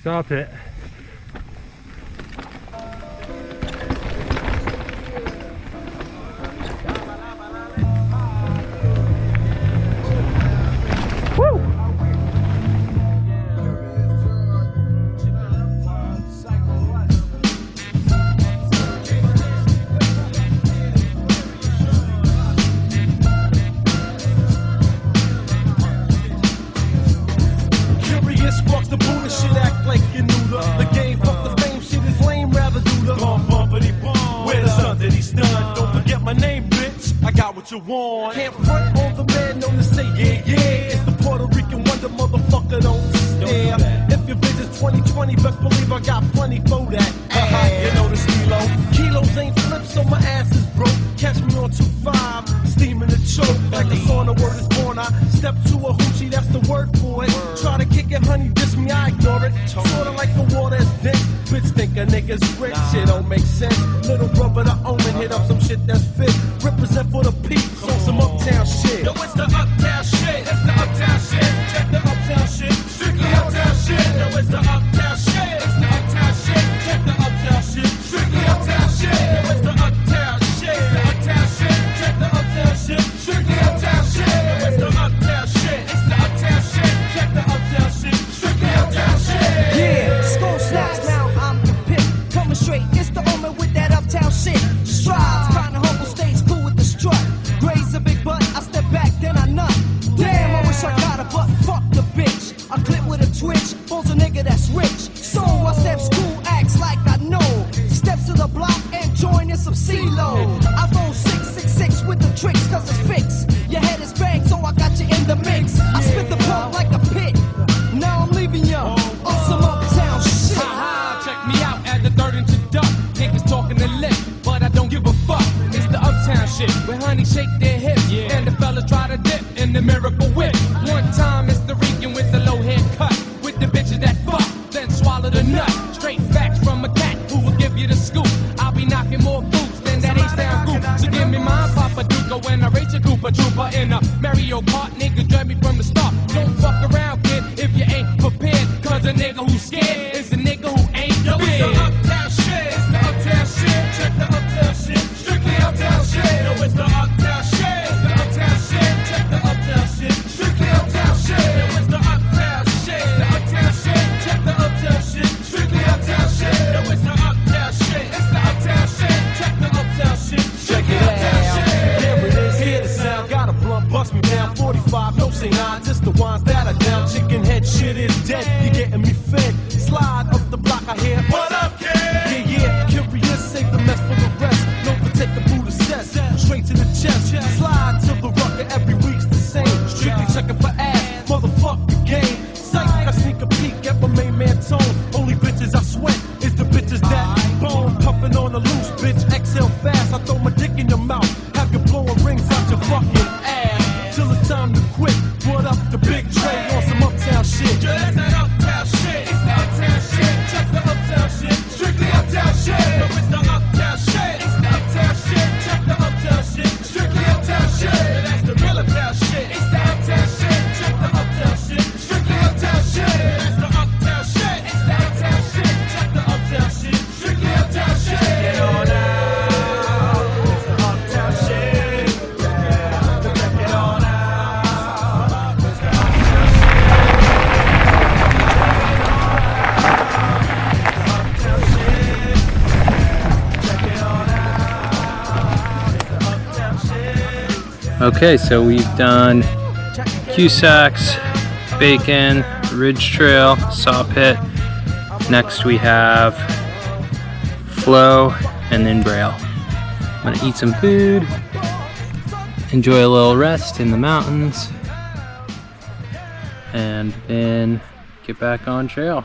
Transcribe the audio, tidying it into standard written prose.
SawPit. You want. Can't front on the man known to say yeah, yeah. It's the Puerto Rican wonder, motherfucker, don't stare. If your visit's 2020, best believe I got plenty for that. You know the stilo. Kilos ain't flipped, so my ass is broke. Catch me on 2-5, steaming the choke. Like the song, the word is born. I step to a hoochie, that's the word for it. Try to kick it, honey, diss me, I ignore it. Sorta like the water is dense. Bitch think a nigga's rich, shit don't make sense. Little brother the omen, hit up some shit that's fit. Represent for the peeps on some uptown shit. Yo, it's the uptown shit, it's the uptown shit. Check the uptown shit, strictly uptown shit. Yo, it's the uptown shit, it's the uptown shit. Check the uptown shit, strictly uptown shit. Yo, it's the uptown shit, it's the uptown shit. Check the uptown shit, strictly uptown shit. Yo, it's the uptown shit, it's the uptown shit. Check the uptown shit, strictly uptown shit. Yeah, skull snaps now, I'm the pit. Coming straight, it's the omen with that uptown shit. Strides, kinda humble, stays cool with the strut. Raise a big butt, I step back, then I nut. Damn, I wish I got a butt, fuck the bitch. I clip with a twitch, pulls a nigga that's rich. So I step school, acts like I know. Steps to the block and join in some CeeLo. I roll 666 with the tricks, cause it's fixed. Your head is banged, so I got you in the mix. I spit the pump like a pit. Now I'm leaving you on some uptown shit. Ha-ha, check me out at the 3rd and duck. Niggas talking the lip, but I don't give a fuck. It's the uptown shit, where honey shake their hips, and the fellas try to dip in the miracle whip. One time it's the Rican with the low haircut, with the bitches that fuck, then swallow the nut. Straight facts from a cat who will give you the scoop. I'll be knocking more boots than that H-Town group. So give me mine, Papa Duca, when I race a Cooper Trooper in a Mario Kart. Niggas dread me from the start. Don't fuck around, kid, if you ain't prepared. Cause a nigga who's scared is a nigga who ain't Yo, fair. it's the uptown shit, it's the uptown shit. Check the uptown shit, strictly uptown shit. Yo, it's the uptown shit, it's the uptown shit. Check the uptown shit, strictly uptown shit. Yo, it's the uptown shit, it's the uptown shit. Check the uptown shit, strictly uptown shit. Yo, it's the uptown shit, it's the uptown shit. Check the uptown shit, strictly uptown shit. There it is, hear the sound, got a blunt, bust me down. 45, no say nine, just the ones that are down. Chicken head shit is dead, you getting me fed. Slide up the block, I hear, What up, kid? yeah, curious, save the mess for the rest. No for take the boot assess, straight to the chest. Slide to the rucker, every week's the same. Strictly checking for ass, motherfuck the game. Psych, I sneak a peek at my main man tone. Only bitches I sweat is the bitches that bone. Puffing on the loose, bitch, exhale fast. I throw my dick in your mouth, have you blowing rings out your fucking ass. Till it's time to quit, what up the big tray on some uptown shit. Yo, that's that uptown shit, it's the uptown shit. Check the uptown shit, strictly uptown shit. Yo, it's the uptown shit, it's the uptown shit. Check the uptown shit, strictly uptown shit. Yo, that's the real uptown shit, it's the uptown shit. Check the uptown shit, strictly uptown shit. Yo, that's the uptown shit, it's the uptown shit. Check the uptown shit, strictly uptown shit. Check it on out, it's the uptown shit. Yeah, check it on out, it's the uptown shit. Okay, so we've done Cusacks, Bacon, Ridge Trail, SawPit. Next we have Flow, and then Braille. I'm gonna eat some food, enjoy a little rest in the mountains, and then get back on trail.